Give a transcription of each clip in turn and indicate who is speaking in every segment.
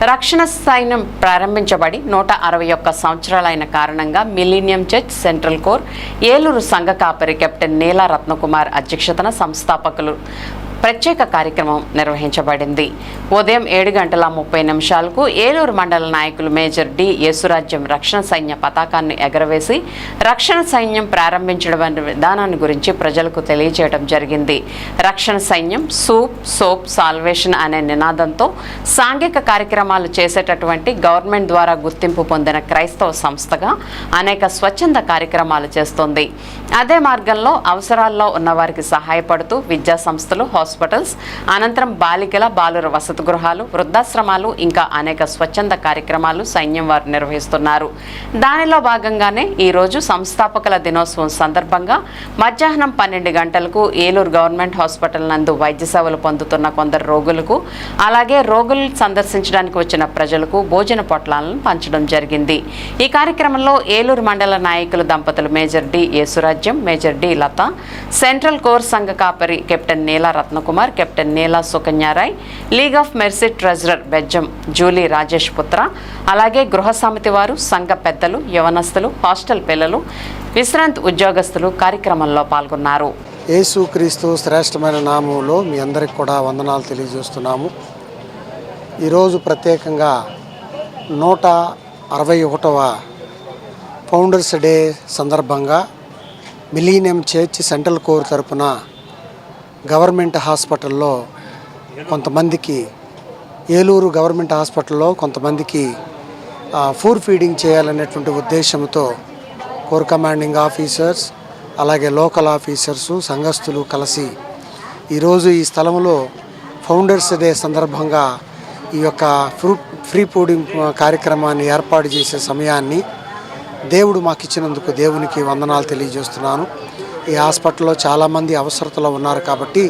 Speaker 1: రక్షణ సైన్యం ప్రారంభించబడి 161 సంవత్సరాలైన కారణంగా millennium church central core Eluru సంఘ కాపరి కెప్టెన్ నీలా రత్నకుమార్ అధ్యక్షతన సంస్థాపకులు ప్రత్యేక కార్యక్రమం నిర్వహించబడింది. ఉదయం 7:30 ఏలూరు మండల నాయకులు మేజర్ డి యేసురాజ్యం రక్షణ సైన్య పతాకాన్ని ఎగరవేసి రక్షణ సైన్యం ప్రారంభించడం విధానాన్ని గురించి ప్రజలకు తెలియజేయడం జరిగింది. రక్షణ సైన్యం సోప్ సాల్వేషన్ అనే నినాదంతో సాంఘిక కార్యక్రమాలు చేసేటటువంటి గవర్నమెంట్ ద్వారా గుర్తింపు పొందిన క్రైస్తవ సంస్థగా అనేక స్వచ్ఛంద కార్యక్రమాలు చేస్తోంది. అదే మార్గంలో అవసరాల్లో ఉన్నవారికి సహాయపడుతూ విద్యా సంస్థలు, హాస్పిటల్స్, అనంతరం బాలికల బాలుర వసతి గృహాలు, వృద్ధాశ్రమాలు ఇంకా అనేక స్వచ్ఛంద కార్యక్రమాలు సైన్యం వారు నిర్వహిస్తున్నారు. దానిలో భాగంగానే ఈరోజు సంస్థాపకుల దినోత్సవం సందర్భంగా మధ్యాహ్నం 12 గంటలకు ఏలూరు గవర్నమెంట్ హాస్పిటల్ నందు వైద్య సేవలు పొందుతున్న కొందరు రోగులకు, అలాగే రోగులు సందర్శించడానికి వచ్చిన ప్రజలకు భోజన పొట్లాలను పంచడం జరిగింది. ఈ కార్యక్రమంలో ఏలూరు మండల నాయకులు దంపతులు major D Yesurajyam, major D Latha, central core సంఘ కాపరి captain Neela Ratnakumar, captain Neela Sukanya Rai, league of mercy treasurer Bejjam Julie Rajesh Putra, అలాగే గృహ సమితి వారు, సంఘ పెద్దలు, యవనస్తులు, హాస్టల్ పిల్లలు, విశ్రాంతి ఉద్యోగస్తులు కార్యక్రమంలో పాల్గొన్నారు.
Speaker 2: యేసుక్రీస్తు శ్రేష్టమైన నామంలో మీ అందరికి కూడా వందనాలు తెలియజేస్తున్నాము. ఈరోజు ప్రత్యేకంగా 161వ ఫౌండర్స్ డే సందర్భంగా మిలీనియం చర్చ్ సెంట్రల్ కోర్ తరపున గవర్నమెంట్ హాస్పిటల్లో కొంతమందికి, ఏలూరు గవర్నమెంట్ హాస్పిటల్లో కొంతమందికి ఫుడ్ ఫీడింగ్ చేయాలనేటువంటి ఉద్దేశంతో కోర్ కమాండింగ్ ఆఫీసర్స్, అలాగే లోకల్ ఆఫీసర్సు, సంఘస్థులు కలిసి ఈరోజు ఈ స్థలంలో ఫౌండర్స్ డే సందర్భంగా ఈ యొక్క ఫ్రీ ఫుడింగ్ కార్యక్రమాన్ని ఏర్పాటు చేసే సమయాన్ని దేవుడు మాకు ఇచ్చినందుకు దేవునికి వందనాలు తెలియజేస్తున్నాను. ఈ హాస్పిటల్లో చాలామంది అవసరతలో ఉన్నారు కాబట్టి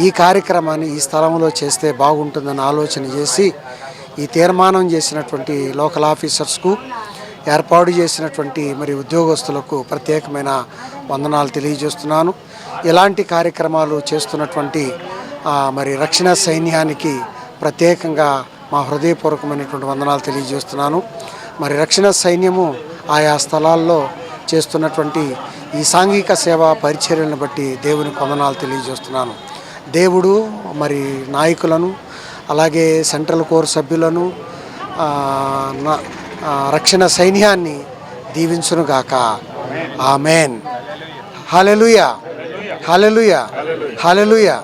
Speaker 2: ఈ కార్యక్రమాన్ని ఈ స్థలంలో చేస్తే బాగుంటుందని ఆలోచన చేసి ఈ తీర్మానం చేసినటువంటి లోకల్ ఆఫీసర్స్కు, ఏర్పాటు చేసినటువంటి మరి ఉద్యోగస్తులకు ప్రత్యేకమైన వందనాలు తెలియజేస్తున్నాను. ఇలాంటి కార్యక్రమాలు చేస్తున్నటువంటి మరి రక్షణ సైన్యానికి ప్రత్యేకంగా మా హృదయపూర్వకమైనటువంటి వందనాలు తెలియజేస్తున్నాను. మరి రక్షణ సైన్యము ఆయా స్థలాల్లో చేస్తున్నటువంటి ఈ సాంఘిక సేవా పరిచర్యలను బట్టి దేవునికి వందనాలు తెలియజేస్తున్నాను. దేవుడు మరి నాయకులను, అలాగే సెంట్రల్ కోర్ సభ్యులను, రక్షణ సైన్యాన్ని దీవించునుగాక. ఆమేన్. హల్లెలూయా, హల్లెలూయా, హల్లెలూయా.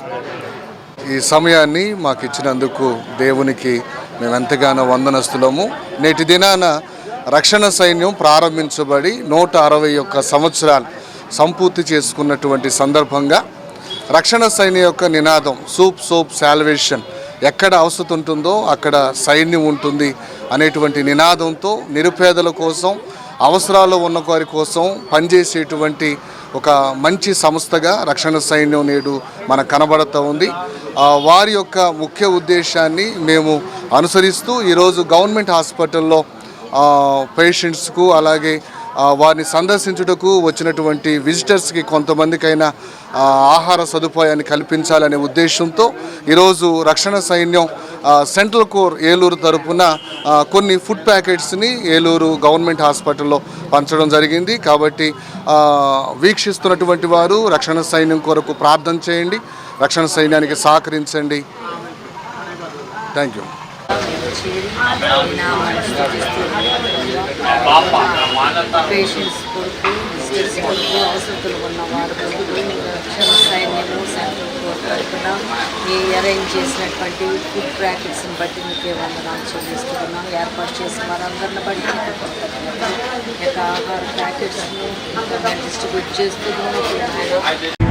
Speaker 3: ఈ సమయాన్ని మాకు ఇచ్చినందుకు దేవునికి మేము ఎంతగానో వందనస్తులము. నేటి దినాన రక్షణ సైన్యం ప్రారంభించబడి 161 సంవత్సరాలు సంపూర్తి చేసుకున్నటువంటి సందర్భంగా రక్షణ సైన్యం యొక్క నినాదం సోప్ సాల్వేషన్, ఎక్కడ అవసరం ఉంటుందో అక్కడ సైన్యం ఉంటుంది అనేటువంటి నినాదంతో నిరుపేదల కోసం, అవసరాలు ఉన్న వారి కోసం పనిచేసేటువంటి ఒక మంచి సంస్థగా రక్షణ సైన్యం నేడు మనకు కనబడుతూ ఉంది. వారి యొక్క ముఖ్య ఉద్దేశాన్ని మేము అనుసరిస్తూ ఈరోజు గవర్నమెంట్ హాస్పిటల్లో పేషెంట్స్కు, అలాగే వారిని సందర్శించుటకు వచ్చినటువంటి విజిటర్స్కి కొంతమందికైనా ఆహార సదుపాయాన్ని కల్పించాలనే ఉద్దేశంతో ఈరోజు రక్షణ సైన్యం సెంట్రల్ కోర్ ఏలూరు తరపున కొన్ని ఫుడ్ ప్యాకెట్స్ని ఏలూరు గవర్నమెంట్ హాస్పిటల్లో పంచడం జరిగింది. కాబట్టి వీక్షిస్తున్నటువంటి వారు రక్షణ సైన్యం కొరకు ప్రార్థన చేయండి, రక్షణ సైన్యానికి సహకరించండి. Thank you.
Speaker 4: పేషెంట్స్ కొరకు, విజిటర్స్ కొరకు, అవసరతలు ఉన్న వారి కొరకు రక్షణ సైన్యము సెంట్రల్ కోర్ తరఫున ఈ అరేంజ్ చేసినటువంటి ఫుడ్ ప్యాకెట్స్ని బట్టి మీకే వందనాలు చెల్లిస్తున్నాం. ఏర్పాటు చేసిన వారందరిని బట్టి యొక్క ఆహార ప్యాకెట్స్ను డిస్ట్రిబ్యూట్ చేస్తున్నాం.